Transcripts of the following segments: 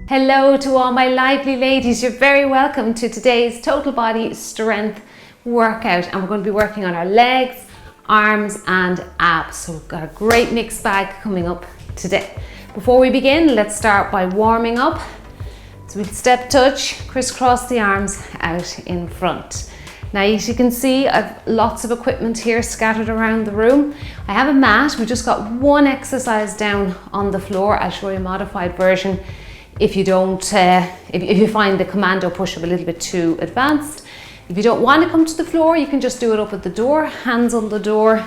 Hello to all my lively ladies. You're very welcome to today's total body strength workout, and we're going to be working on our legs, arms and abs. So we've got a great mixed bag coming up today. Before we begin, let's start by warming up. So we'll step touch, crisscross the arms out in front. Now, as you can see, I've lots of equipment here scattered around the room. I have a mat. We've just got one exercise down on the floor. I'll show you a modified version if you don't, if you find the commando push-up a little bit too advanced. If you don't want to come to the floor, you can just do it up at the door, hands on the door,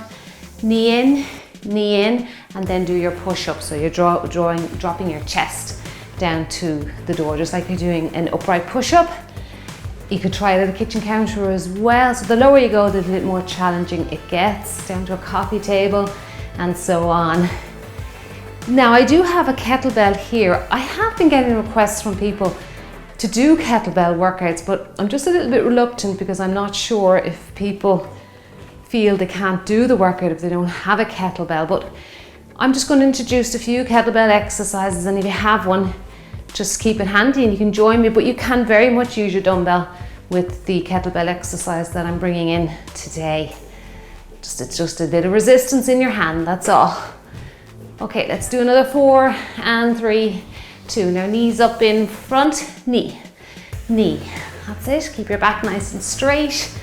knee in, and then do your push-up. So you're dropping your chest down to the door, just like you're doing an upright push-up. You could try it at a kitchen counter as well. So the lower you go, the little bit more challenging it gets, down to a coffee table and so on. Now, I do have a kettlebell here. I have been getting requests from people to do kettlebell workouts, but I'm just a little bit reluctant because I'm not sure if people feel they can't do the workout if they don't have a kettlebell. But I'm just going to introduce a few kettlebell exercises, and if you have one, just keep it handy and you can join me, but you can very much use your dumbbell with the kettlebell exercise that I'm bringing in today. It's just a bit of resistance in your hand, that's all. Okay, let's do another 4 and 3, 2. Now knees up in front, knee. That's it, keep your back nice and straight.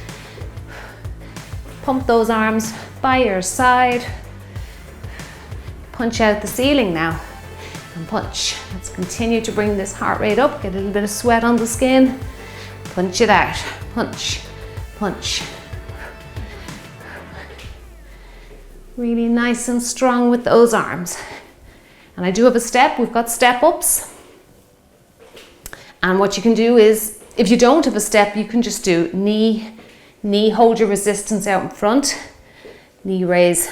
Pump those arms by your side. Punch out the ceiling now. And punch. Let's continue to bring this heart rate up, get a little bit of sweat on the skin. Punch it out. Punch, punch. Really nice and strong with those arms. And I do have a step. We've got step ups. And what you can do is, if you don't have a step, you can just do knee, hold your resistance out in front, knee raise,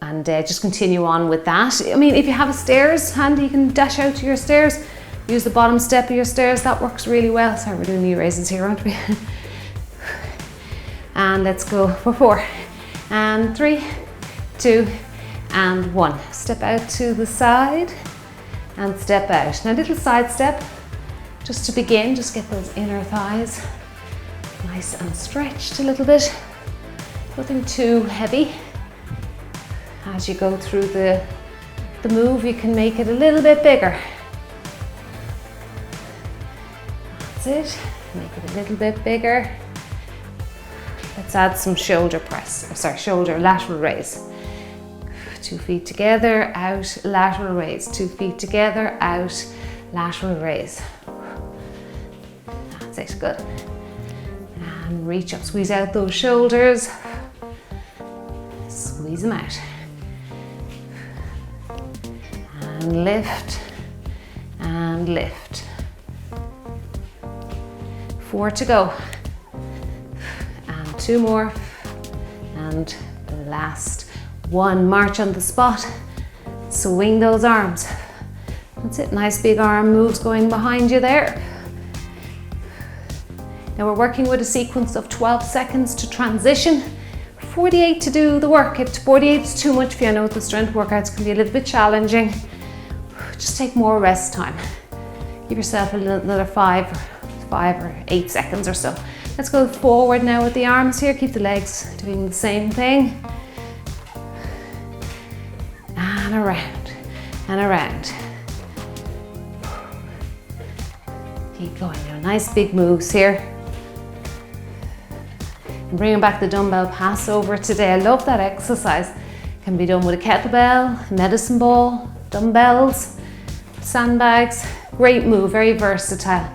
and just continue on with that. I mean, if you have a stairs handy, you can dash out to your stairs, use the bottom step of your stairs. That works really well. Sorry, we're doing knee raises here, aren't we? And let's go for 4 and 3, 2 and 1. Step out to the side and step out. Now, little side step, just to begin, just get those inner thighs nice and stretched a little bit. Nothing too heavy. As you go through the move, you can make it a little bit bigger. That's it, make it a little bit bigger. Let's add some shoulder lateral raise. 2 feet together, out, lateral raise. 2 feet together, out, lateral raise. That's it, good. And reach up, squeeze out those shoulders. Squeeze them out. And lift, and lift. 4 to go. 2 more, and the last 1. March on the spot, swing those arms. That's it, nice big arm moves going behind you there. Now we're working with a sequence of 12 seconds to transition, 48 to do the work. If 48 is too much for you, I know the strength workouts can be a little bit challenging. Just take more rest time. Give yourself another 5 or 8 seconds or so. Let's go forward now with the arms here. Keep the legs doing the same thing. And around, and around. Keep going now. Nice big moves here. And bringing back the dumbbell pass over today. I love that exercise. Can be done with a kettlebell, medicine ball, dumbbells, sandbags. Great move, very versatile.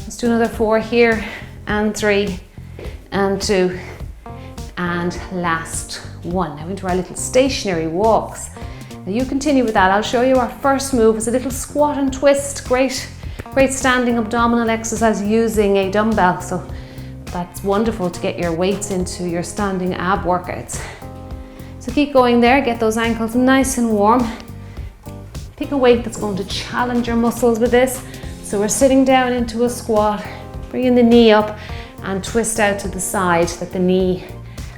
Let's do another 4 here. And 3 and 2 and last 1. Now into our little stationary walks. Now you continue with that. I'll show you our first move. It's a little squat and twist. Great standing abdominal exercise using a dumbbell. So that's wonderful to get your weights into your standing ab workouts. So keep going there. Get those ankles nice and warm. Pick a weight that's going to challenge your muscles with this. So we're sitting down into a squat. Bringing the knee up and twist out to the side, that the knee,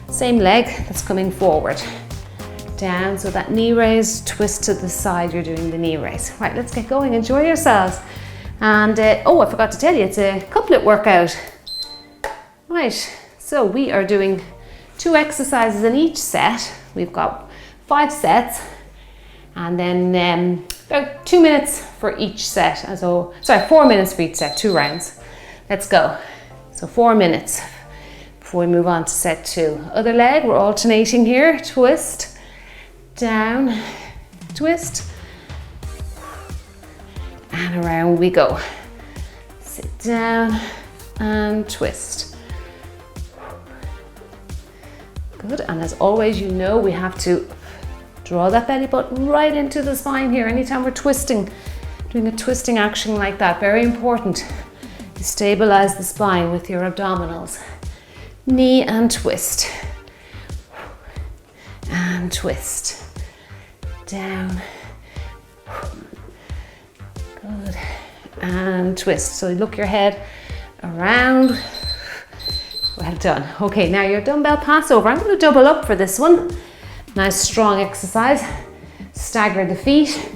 same leg that's coming forward. down. So that knee raise, twist to the side, you're doing the knee raise. Right, let's get going, enjoy yourselves. And oh, I forgot to tell you, it's a couplet workout. Right, so we are doing 2 exercises in each set. We've got 5 sets, and then about 2 minutes for each set. So, sorry, 4 minutes for each set, 2 rounds. Let's go. So 4 minutes before we move on to set 2. Other leg, we're alternating here. Twist, down, twist, and around we go. Sit down and twist. Good, and as always, you know we have to draw that belly button right into the spine here. Anytime we're twisting, doing a twisting action like that, very important. You stabilize the spine with your abdominals. Knee and twist. And twist. Down. Good. And twist. So look your head around. Well done. Okay, now your dumbbell passover. I'm going to double up for this one. Nice strong exercise. Stagger the feet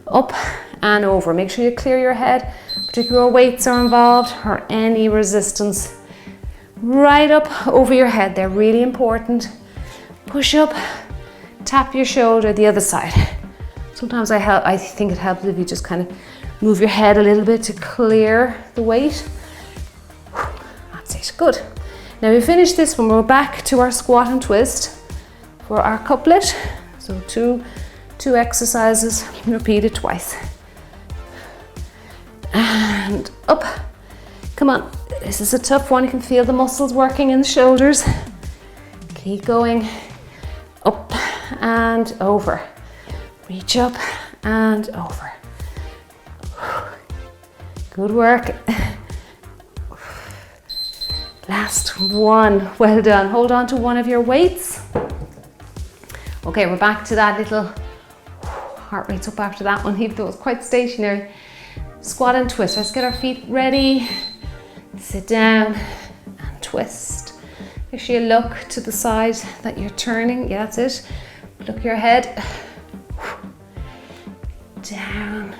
up and over. Make sure you clear your head, particularly where weights are involved or any resistance. Right up over your head. They're really important. Push up, tap your shoulder the other side. Sometimes I think it helps if you just kind of move your head a little bit to clear the weight. That's it. Good. Now we finish this when we're back to our squat and twist for our couplet. So two exercises, repeated twice. And up. Come on, this is a tough one. You can feel the muscles working in the shoulders. Keep going. Up and over. Reach up and over. Good work. Last one. Well done. Hold on to one of your weights. Okay, we're back to that little heart rate's up after that one, even though it was quite stationary. Squat and twist. Let's get our feet ready. Sit down and twist. Make sure you look to the side that you're turning. Yeah, that's it. Look your head. Down.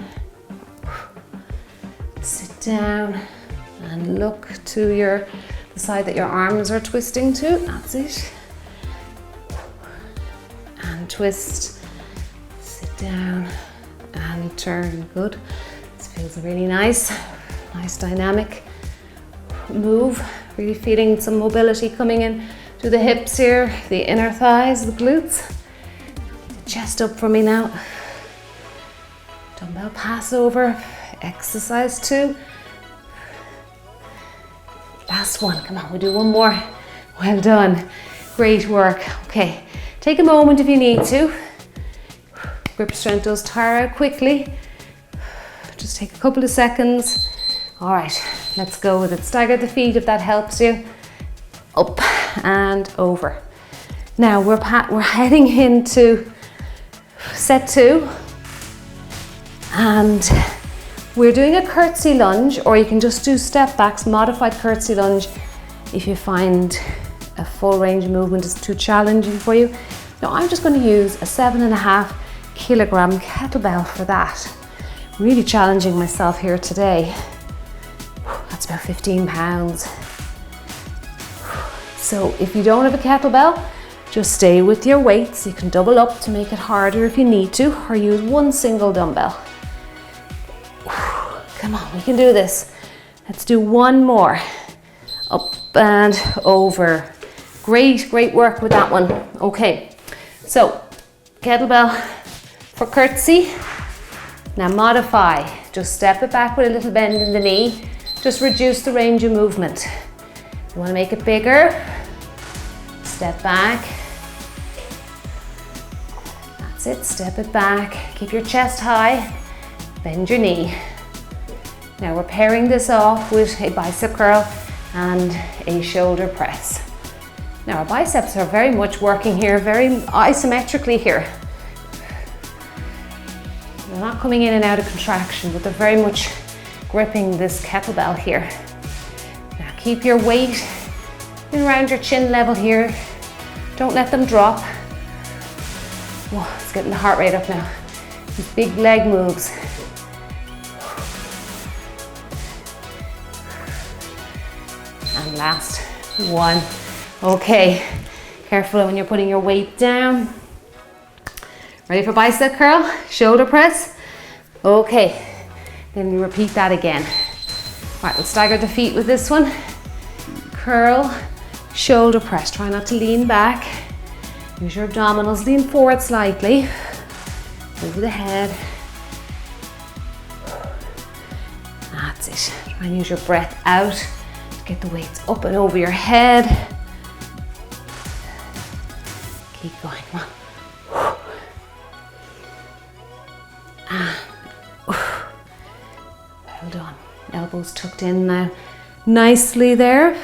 Sit down and look to the side that your arms are twisting to. That's it. And twist. Sit down and turn. Good. This feels really nice. Nice dynamic move. Really feeling some mobility coming in to the hips here, the inner thighs, the glutes. The chest up for me now. Dumbbell passover. Exercise 2. Last one. Come on, we'll do one more. Well done. Great work. Okay, take a moment if you need to. Grip strength does tire out quickly. Just take a couple of seconds. All right, let's go with it. Stagger the feet if that helps you. Up and over. Now we're heading into set 2. And we're doing a curtsy lunge, or you can just do step backs, modified curtsy lunge if you find a full range of movement is too challenging for you. Now I'm just going to use a 7.5 kilogram kettlebell for that. Really challenging myself here today. That's about 15 pounds. So if you don't have a kettlebell, just stay with your weights. You can double up to make it harder if you need to, or use one single dumbbell. Come on, we can do this. Let's do one more. Up and over. Great work with that one. Okay, so kettlebell for curtsy. Now modify. Just step it back with a little bend in the knee. Just reduce the range of movement. You want to make it bigger. Step back. That's it, step it back. Keep your chest high. Bend your knee. Now we're pairing this off with a bicep curl and a shoulder press. Now our biceps are very much working here, very isometrically here. They're not coming in and out of contraction, but they're very much gripping this kettlebell here. Now keep your weight in around your chin level here. Don't let them drop. Whoa, let's get the heart rate up now. These big leg moves. And last one. Okay, careful when you're putting your weight down. Ready for bicep curl, shoulder press? Okay, then we repeat that again. All right, let's stagger the feet with this one. Curl, shoulder press. Try not to lean back. Use your abdominals, lean forward slightly. Over the head. That's it. Try and use your breath out to get the weights up and over your head. Keep going, come on. Well done. Elbows tucked in now. Nicely there.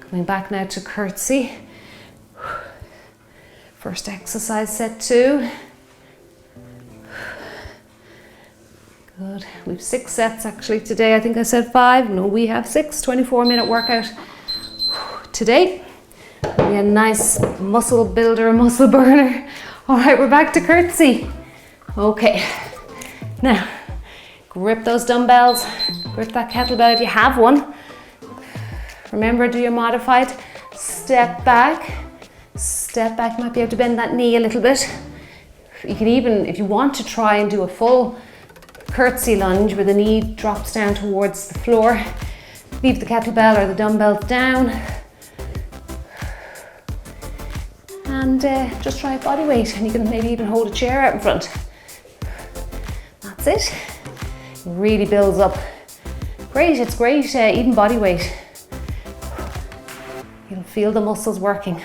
Coming back now to curtsy. First exercise, set 2. Good. We've 6 sets actually today. I think I said 5. No, we have 6. 24-minute workout today. We had a nice muscle builder, muscle burner. All right, we're back to curtsy. Okay. Now, grip those dumbbells. Grip that kettlebell if you have one. Remember, do your modified step back. Step back. You might be able to bend that knee a little bit. You can even, if you want to try and do a full curtsy lunge where the knee drops down towards the floor, leave the kettlebell or the dumbbells down and just try body weight, and you can maybe even hold a chair out in front. That's it. It really builds up. Great, it's great even body weight. You'll feel the muscles working.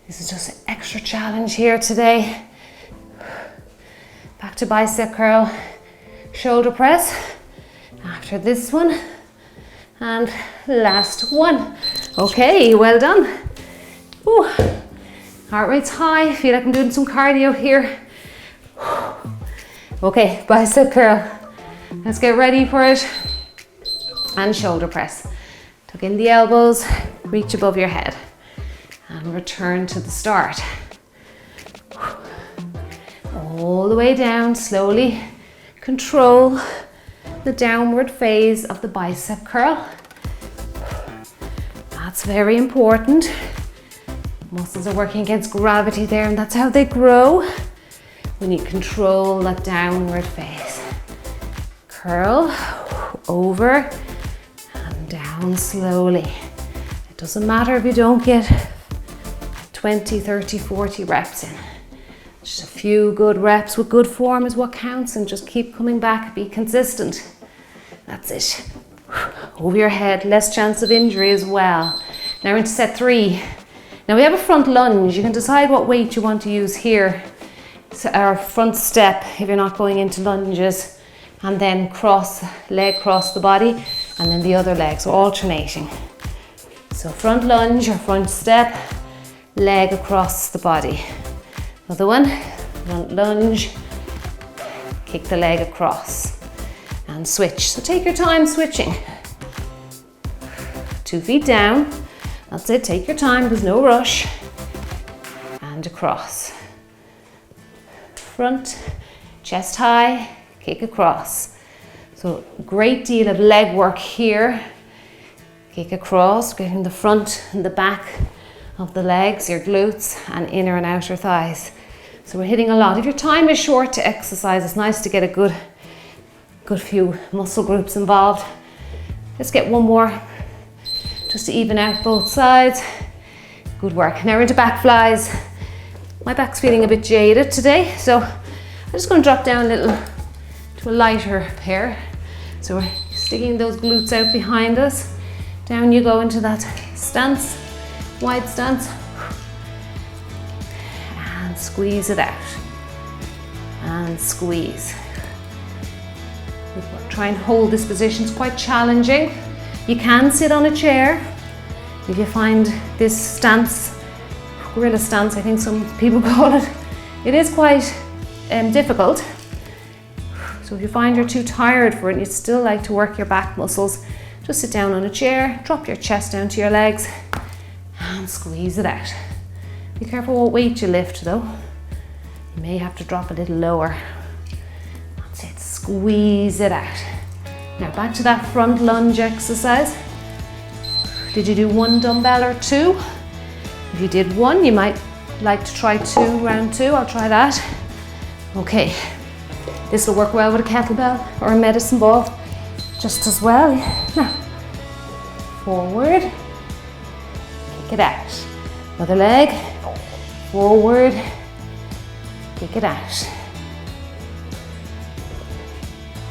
This is just an extra challenge here today. Back to bicep curl. Shoulder press after this one, and last one. Okay, well done. Ooh. Heart rate's high. Feel like I'm doing some cardio here. Okay, bicep curl. Let's get ready for it. And shoulder press. Tuck in the elbows, reach above your head, and return to the start. All the way down slowly. Control the downward phase of the bicep curl. That's very important. Muscles are working against gravity there, and that's how they grow. We need control that downward phase. Curl over and down slowly. It doesn't matter if you don't get 20, 30, 40 reps in. Just a few good reps with good form is what counts, and just keep coming back, be consistent. That's it. Over your head, less chance of injury as well. Now we're into set 3. Now we have a front lunge. You can decide what weight you want to use here. So our front step, if you're not going into lunges, and then cross, leg cross the body, and then the other leg, so alternating. So front lunge or front step, leg across the body. Another one, front lunge, kick the leg across and switch. So take your time switching. 2 feet down, that's it, take your time, there's no rush. And across. Front, chest high, kick across. So a great deal of leg work here. Kick across, getting the front and the back of the legs, your glutes, and inner and outer thighs. So we're hitting a lot. If your time is short to exercise, it's nice to get a good few muscle groups involved. Let's get one more just to even out both sides. Good work. Now we're into back flies. My back's feeling a bit jaded today, so I'm just going to drop down a little to a lighter pair. So we're sticking those glutes out behind us. Down you go into that stance, wide stance. And squeeze it out. And squeeze. Try and hold this position, it's quite challenging. You can sit on a chair if you find this stance, gorilla stance I think some people call it. It is quite difficult. So if you find you're too tired for it and you'd still like to work your back muscles, just sit down on a chair, drop your chest down to your legs and squeeze it out. Be careful what weight you lift though. You may have to drop a little lower. That's it, squeeze it out. Now back to that front lunge exercise. Did you do 1 dumbbell or 2? If you did 1, you might like to try 2, round 2. I'll try that. Okay, this will work well with a kettlebell or a medicine ball just as well. Now, forward, kick it out. Other leg, forward, kick it out.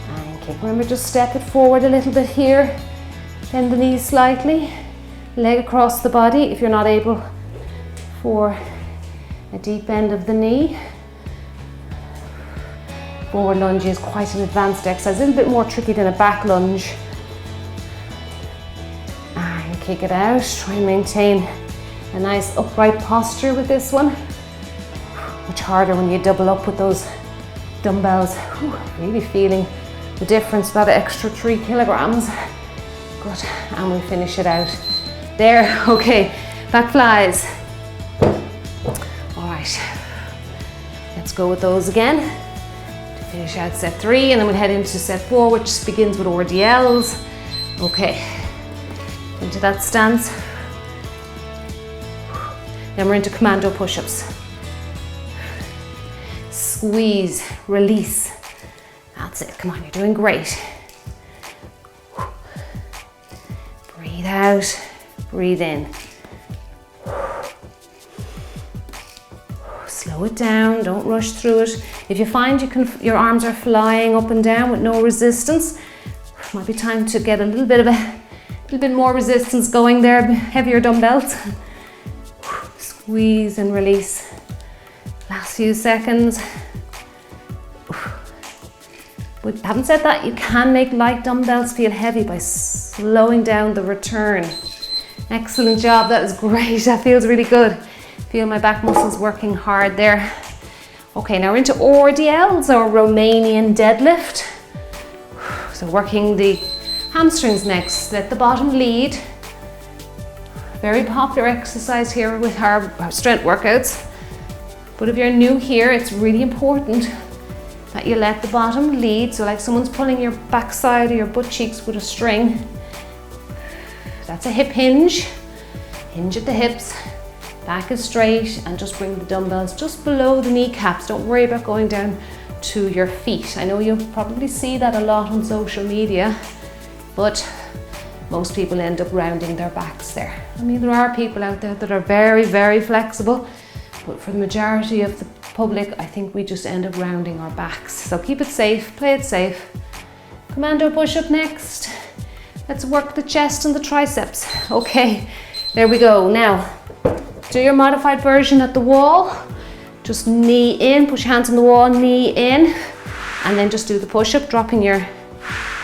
And kick. Remember, just step it forward a little bit here. Bend the knees slightly. Leg across the body if you're not able for a deep bend of the knee. Forward lunge is quite an advanced exercise, a little bit more tricky than a back lunge. And kick it out. Try and maintain a nice upright posture with this one. Much harder when you double up with those dumbbells. Really feeling the difference, that extra 3 kilograms. Good, and we finish it out. There, okay, back flies. All right, let's go with those again. To finish out set 3, and then we'll head into set 4, which begins with RDLs. Okay, into that stance. Then we're into commando push-ups. Squeeze, release. That's it, come on, you're doing great. Breathe out, breathe in. Slow it down, don't rush through it. If you find your arms are flying up and down with no resistance, it might be time to get a little bit more resistance going there, heavier dumbbells. Squeeze and release. Last few seconds. But having said that, you can make light dumbbells feel heavy by slowing down the return. Excellent job, that was great, that feels really good. Feel my back muscles working hard there. Okay, now we're into RDLs, or Romanian deadlift. So working the hamstrings next, let the bottom lead. Very popular exercise here with our strength workouts. But if you're new here, it's really important that you let the bottom lead. So like someone's pulling your backside or your butt cheeks with a string. That's a hip hinge. Hinge at the hips. Back is straight, and just bring the dumbbells just below the kneecaps. Don't worry about going down to your feet. I know you'll probably see that a lot on social media, but most people end up rounding their backs there. I mean, there are people out there that are very, very flexible, but for the majority of the public, I think we just end up rounding our backs. So keep it safe, play it safe. Commando push-up next. Let's work the chest and the triceps. Okay, there we go. Now, do your modified version at the wall. Just knee in, push your hands on the wall, knee in, and then just do the push-up, dropping your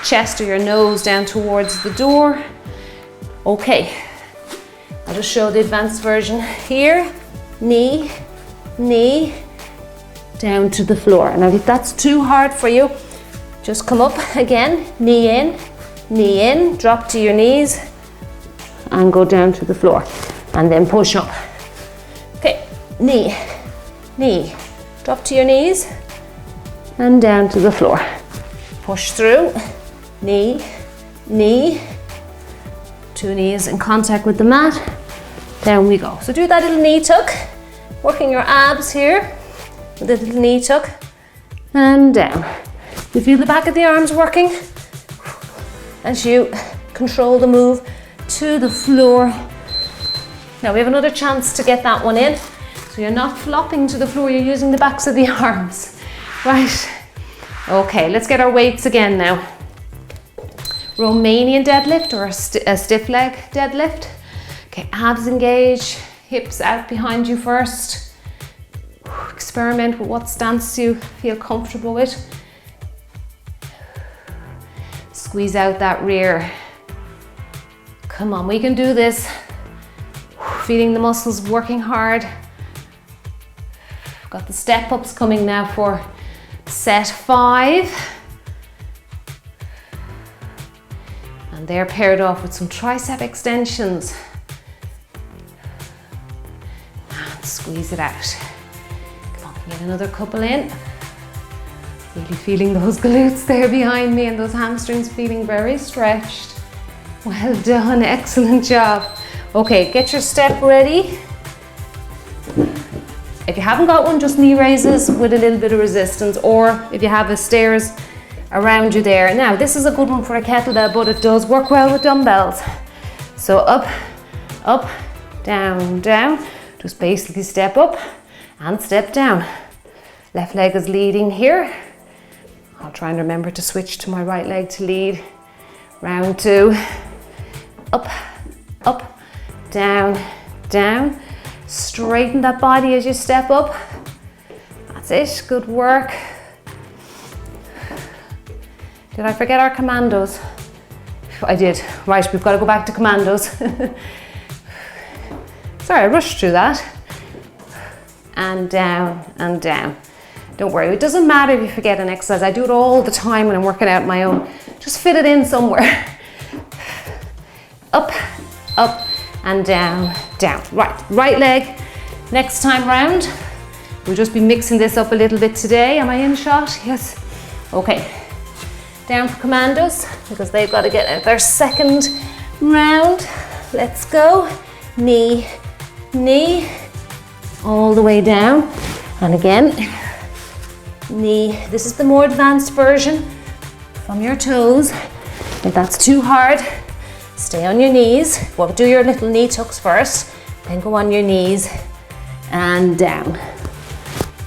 chest or your nose down towards the door. Okay, I'll just show the advanced version here. Knee, knee, down to the floor. Now if that's too hard for you, just come up again, knee in, drop to your knees, and go down to the floor, and then push up. Okay, knee, knee, drop to your knees, and down to the floor. Push through, knee, knee, 2 knees in contact with the mat, down we go. So do that little knee tuck, working your abs here, with a little knee tuck, and down. You feel the back of the arms working as you control the move to the floor. Now we have another chance to get that one in. So you're not flopping to the floor, you're using the backs of the arms. Right, okay, let's get our weights again now. Romanian deadlift, or a stiff leg deadlift. Okay, abs engage, hips out behind you first. Experiment with what stance you feel comfortable with. Squeeze out that rear. Come on, we can do this. Feeling the muscles working hard. Got the step ups coming now for set 5. And they're paired off with some tricep extensions. And squeeze it out. Come on, Get another couple in. Really feeling those glutes there behind me and those hamstrings feeling very stretched. Well done, excellent job. Okay, get your step ready. If you haven't got one, just knee raises with a little bit of resistance, or if you have a stairs around you there. Now, this is a good one for a kettlebell, but it does work well with dumbbells. So up, up, down, down. Just basically step up and step down. Left leg is leading here. I'll try and remember to switch to my right leg to lead. Round 2. Up, up, down, down. Straighten that body as you step up. That's it, good work. Did I forget our commandos? I did. Right, we've got to go back to commandos. Sorry, I rushed through that. And down, and down. Don't worry, it doesn't matter if you forget an exercise. I do it all the time when I'm working out my own. Just fit it in somewhere. Up, up, and down, down. Right leg. Next time round, we'll just be mixing this up a little bit today. Am I in shot? Yes. Okay. Down for commandos, because they've got to get out their second round. Let's go. Knee, knee, all the way down. And again, knee. This is the more advanced version from your toes. If that's too hard, stay on your knees. Well, do your little knee tucks first, then go on your knees and down.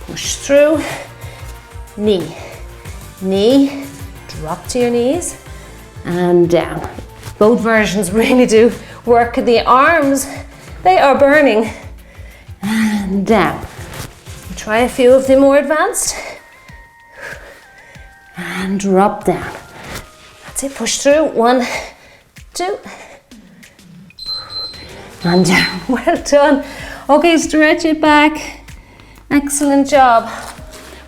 Push through. Knee, knee, drop to your knees and down. Both versions really do work. The arms, they are burning. And down. Try a few of the more advanced. And drop down. That's it, push through. 1, 2. And down. Well done. Okay, stretch it back. Excellent job.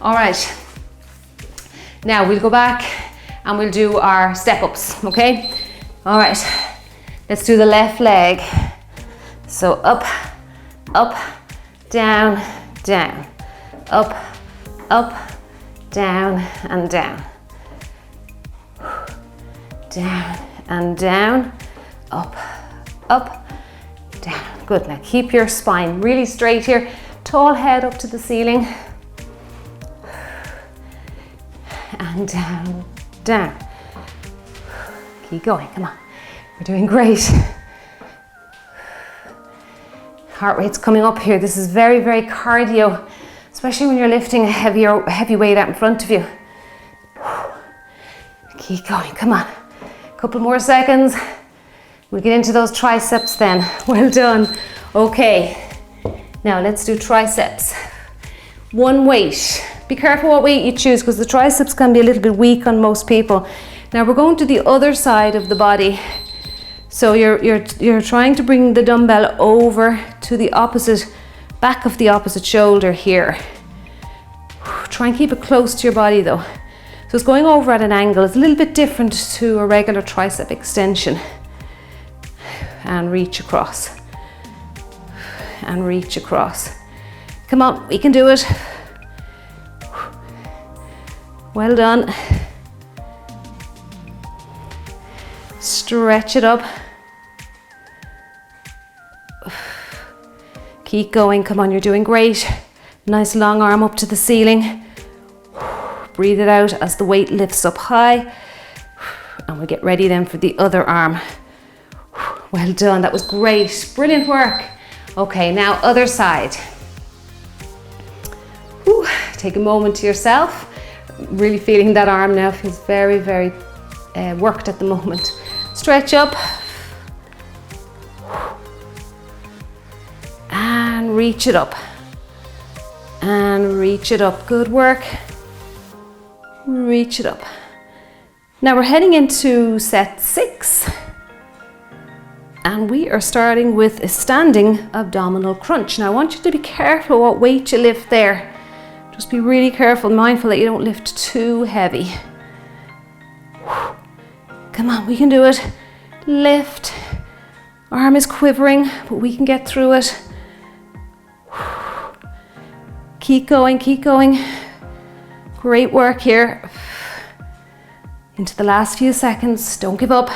All right. Now we'll go back and we'll do our step ups, okay? All right, let's do the left leg. So up, up, down, down, up, up, down, and down. Down and down, up, up, down. Good, now keep your spine really straight here. Tall head up to the ceiling. And down, down. Keep going, come on. You're doing great. Heart rate's coming up here. This is very, very cardio, especially when you're lifting a heavy weight out in front of you. Keep going, come on. Couple more seconds. We'll get into those triceps then. Well done. Okay, now let's do triceps. One weight. Be careful what weight you choose because the triceps can be a little bit weak on most people. Now we're going to the other side of the body. So you're trying to bring the dumbbell over to the opposite, back of the opposite shoulder here. Try and keep it close to your body though. So it's going over at an angle. It's a little bit different to a regular tricep extension. And reach across. And reach across. Come on, we can do it. Well done. Stretch it up. Keep going, come on, you're doing great. Nice long arm up to the ceiling. Breathe it out as the weight lifts up high. And we'll get ready then for the other arm. Well done, that was great. Brilliant work. Okay, now other side. Whew. Take a moment to yourself. Really feeling that arm now, feels very, very worked at the moment. Stretch up. And reach it up. And reach it up. Good work. Reach it up. Now we're heading into set 6. And we are starting with a standing abdominal crunch. Now I want you to be careful what weight you lift there. Just be really careful, mindful that you don't lift too heavy. Come on, we can do it. Lift. Arm is quivering, but we can get through it. Keep going, keep going. Great work here. Into the last few seconds, don't give up.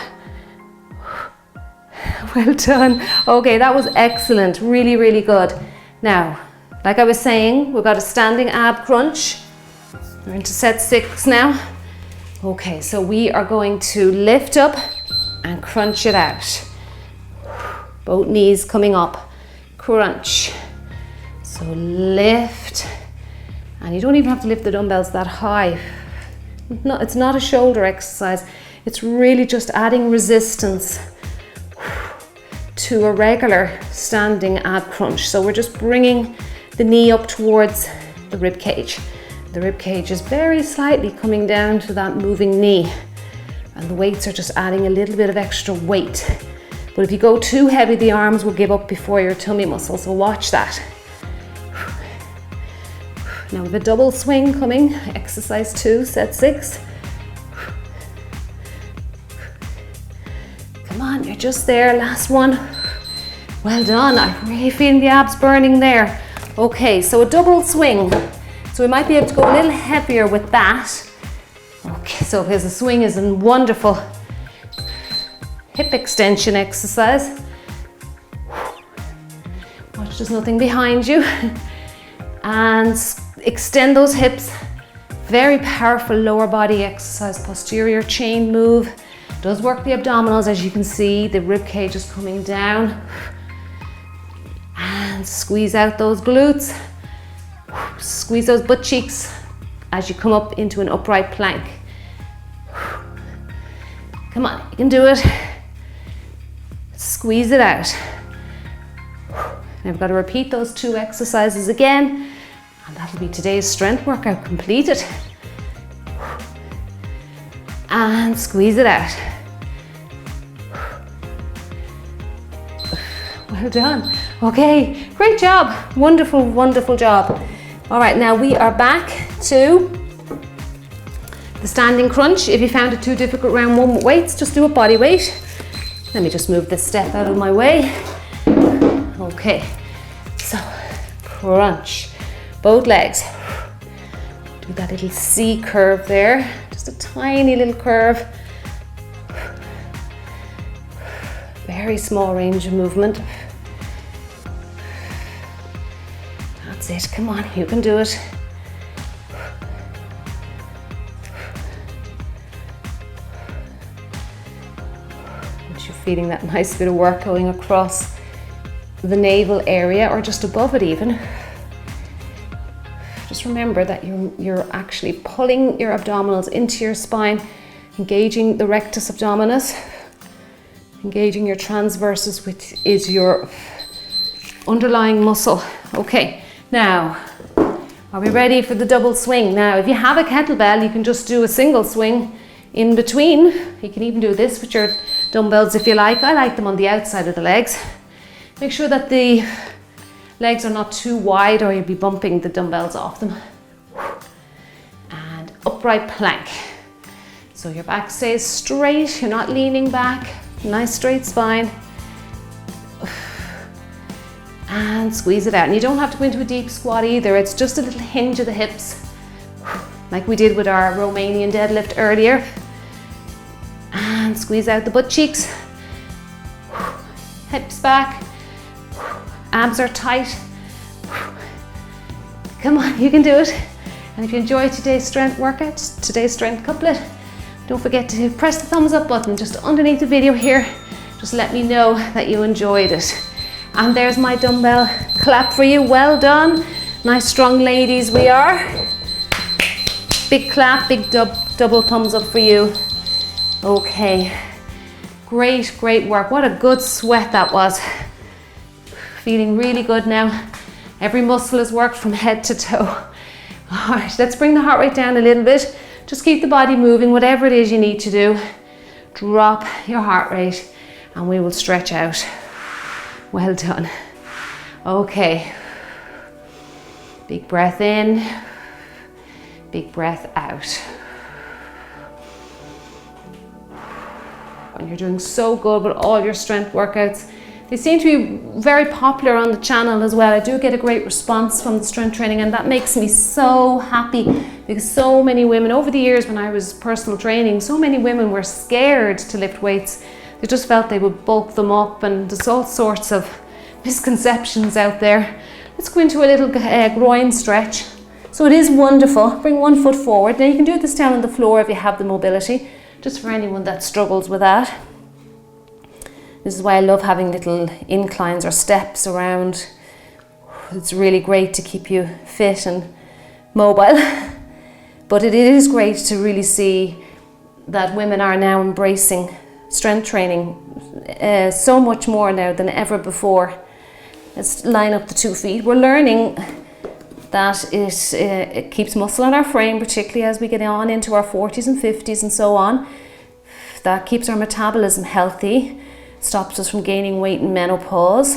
Well done. Okay, that was excellent, really, really good. Now, like I was saying, we've got a standing ab crunch. We're into set 6 now. Okay, so we are going to lift up and crunch it out. Both knees coming up, crunch. So lift, and you don't even have to lift the dumbbells that high. No, it's not a shoulder exercise. It's really just adding resistance to a regular standing ab crunch. So we're just bringing the knee up towards the rib cage. The rib cage is very slightly coming down to that moving knee, and the weights are just adding a little bit of extra weight. But if you go too heavy, the arms will give up before your tummy muscle, so watch that. Now we have a double swing coming, exercise 2, set 6. Come on, you're just there, last one. Well done, I'm really feeling the abs burning there. Okay, so a double swing. So we might be able to go a little heavier with that. Okay, so because the swing is a wonderful hip extension exercise. Watch, there's nothing behind you. And extend those hips. Very powerful lower body exercise, posterior chain move. Does work the abdominals, as you can see, the rib cage is coming down. And squeeze out those glutes. Squeeze those butt cheeks as you come up into an upright plank. Come on, you can do it. Squeeze it out. Now we've got to repeat those 2 exercises again, and that'll be today's strength workout completed. And squeeze it out. Well done. Okay, great job. Wonderful, wonderful job. All right, now we are back to the standing crunch. If you found it too difficult round 1 with weights, just do a body weight. Let me just move this step out of my way. Okay, so crunch, both legs. Do that little C curve there, just a tiny little curve. Very small range of movement. That's it, come on, you can do it. Once you're feeling that nice bit of work going across the navel area, or just above it even, just remember that you're actually pulling your abdominals into your spine, engaging the rectus abdominis, engaging your transversus, which is your underlying muscle. Okay, now, are we ready for the double swing? Now, if you have a kettlebell, you can just do a single swing in between. You can even do this with your dumbbells if you like. I like them on the outside of the legs. Make sure that the legs are not too wide or you'll be bumping the dumbbells off them. And upright plank. So your back stays straight, you're not leaning back. Nice straight spine. And squeeze it out. And you don't have to go into a deep squat either. It's just a little hinge of the hips, like we did with our Romanian deadlift earlier. And squeeze out the butt cheeks. Hips back. Abs are tight. Come on, you can do it. And if you enjoyed today's strength workout, today's strength couplet, don't forget to press the thumbs up button just underneath the video here. Just let me know that you enjoyed it. And there's my dumbbell clap for you. Well done. Nice strong ladies we are. Big clap, big double thumbs up for you. Okay. Great, great work. What a good sweat that was. Feeling really good now. Every muscle has worked from head to toe. All right, let's bring the heart rate down a little bit. Just keep the body moving, whatever it is you need to do. Drop your heart rate and we will stretch out. Well done. Okay. Big breath in, big breath out. And you're doing so good with all your strength workouts. They seem to be very popular on the channel as well. I do get a great response from the strength training, and that makes me so happy, because so many women over the years when I was personal training, so many women were scared to lift weights. They just felt they would bulk them up, and there's all sorts of misconceptions out there. Let's go into a little groin stretch. So it is wonderful. Bring one foot forward. Now you can do this down on the floor if you have the mobility, just for anyone that struggles with that. This is why I love having little inclines or steps around. It's really great to keep you fit and mobile. But it is great to really see that women are now embracing strength training so much more now than ever before. Let's line up the 2 feet. We're learning that it keeps muscle in our frame, particularly as we get on into our 40s and 50s and so on. That keeps our metabolism healthy, stops us from gaining weight in menopause,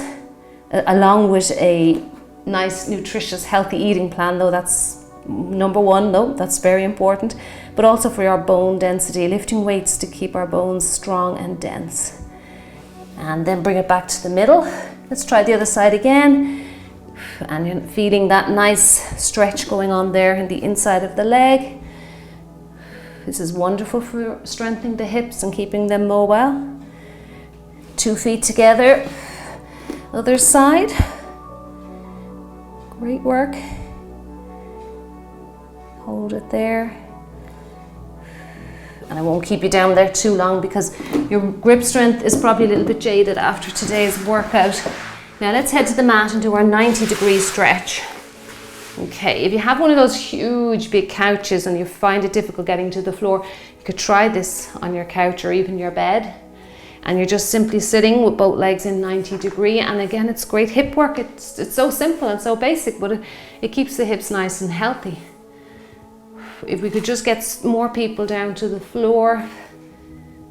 along with a nice, nutritious, healthy eating plan, though that's number one, though that's very important, but also for our bone density, lifting weights to keep our bones strong and dense. And then bring it back to the middle. Let's try the other side again. And you're feeling that nice stretch going on there in the inside of the leg. This is wonderful for strengthening the hips and keeping them mobile. 2 feet together. Other side. Great work. Hold it there. And I won't keep you down there too long because your grip strength is probably a little bit jaded after today's workout. Now let's head to the mat and do our 90-degree stretch. Okay, if you have one of those huge big couches and you find it difficult getting to the floor, you could try this on your couch or even your bed. And you're just simply sitting with both legs in 90-degree. And again, it's great hip work. It's so simple and so basic, but it keeps the hips nice and healthy. If we could just get more people down to the floor,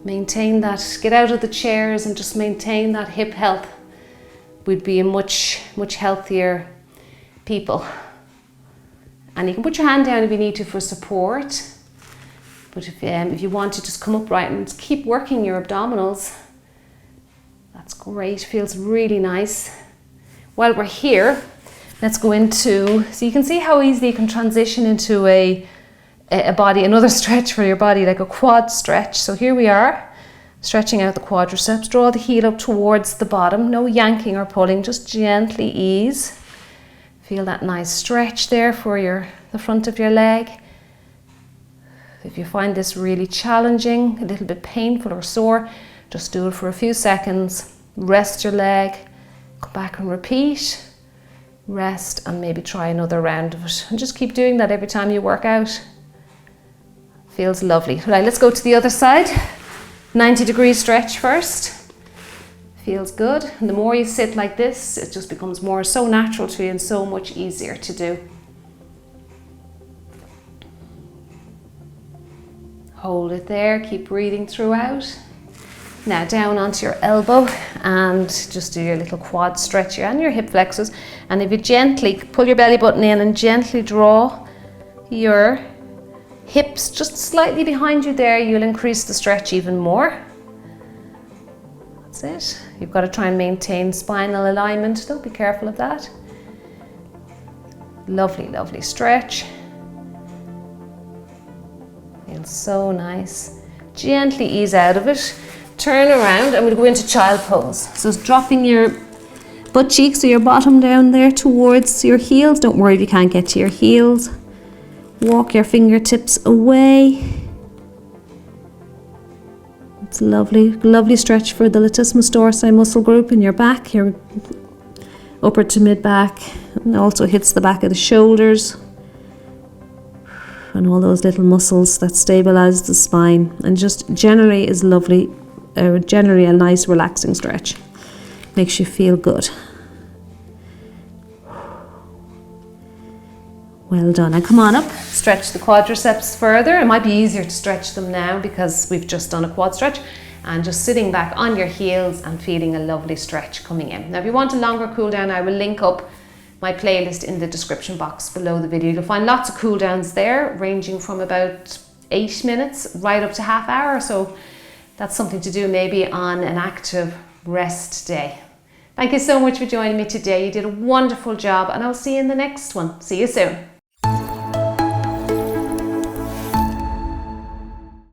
maintain that, get out of the chairs and just maintain that hip health, we'd be a much healthier people. And you can put your hand down if you need to for support. But if you want to just come upright and keep working your abdominals, that's great, feels really nice. While we're here, let's go into, so you can see how easily you can transition into a body, another stretch for your body, like a quad stretch. So here we are, stretching out the quadriceps. Draw the heel up towards the bottom, no yanking or pulling, just gently ease. Feel that nice stretch there for the front of your leg. If you find this really challenging, a little bit painful or sore, just do it for a few seconds. Rest your leg, come back and repeat. Rest and maybe try another round of it. And just keep doing that every time you work out. Feels lovely. Right, let's go to the other side. 90-degree stretch first. Feels good. And the more you sit like this, it just becomes so natural to you and so much easier to do. Hold it there, keep breathing throughout. Now down onto your elbow and just do your little quad stretch here and your hip flexors. And if you gently pull your belly button in and gently draw your hips just slightly behind you there, you'll increase the stretch even more. That's it. You've got to try and maintain spinal alignment. Don't be careful of that. Lovely, lovely stretch. Feels so nice. Gently ease out of it. Turn around and we'll go into child pose. So it's dropping your butt cheeks or your bottom down there towards your heels. Don't worry if you can't get to your heels. Walk your fingertips away. It's lovely, lovely stretch for the latissimus dorsi muscle group in your back, your upper to mid back. And also hits the back of the shoulders. And all those little muscles that stabilize the spine, and just generally is lovely, generally a nice relaxing stretch. Makes you feel good. Well done. And come on up, stretch the quadriceps further. It might be easier to stretch them now because we've just done a quad stretch, and just sitting back on your heels and feeling a lovely stretch coming in. Now if you want a longer cool down, I will link up my playlist in the description box below the video. You'll find lots of cool downs there, ranging from about 8 minutes right up to half hour. So that's something to do maybe on an active rest day. Thank you so much for joining me today. You did a wonderful job, and I'll see you in the next one. See you soon.